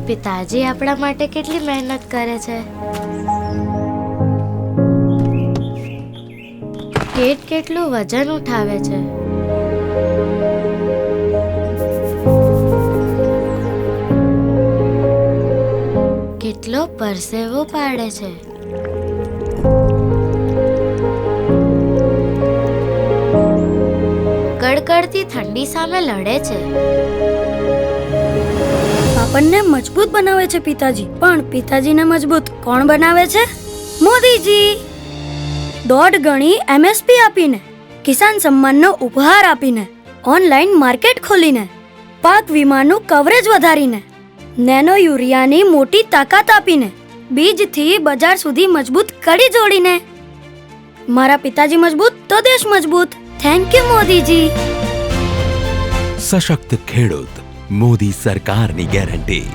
પિતાજી આપણા માટે કેટલી મહેનત કરે છે. કેટલું વજન ઉઠાવે છે. કેટલો પરસેવો પાડે છે. કડકડતી ઠંડી સામે લડે છે. આપણને મજબૂત બનાવે છે પિતાજી, પણ પિતાજીને મજબૂત કોણ બનાવે છે? મોદીજી. 1.5 ગણી MSP આપીને, કિસાન સન્માનનો ઉપહાર આપીને, ઓનલાઈન માર્કેટ ખોલીને, પાક વીમાનું કવરેજ વધારીને, નેનો યુરિયાની મોટી તાકાત આપીને, બીજથી બજાર સુધી મજબૂત કડી જોડીને. મારા પિતાજી મજબૂત તો દેશ મજબૂત. Thank you Modiji. સશક્ત ખેડૂત, મોદી સરકારની ગેરંટી.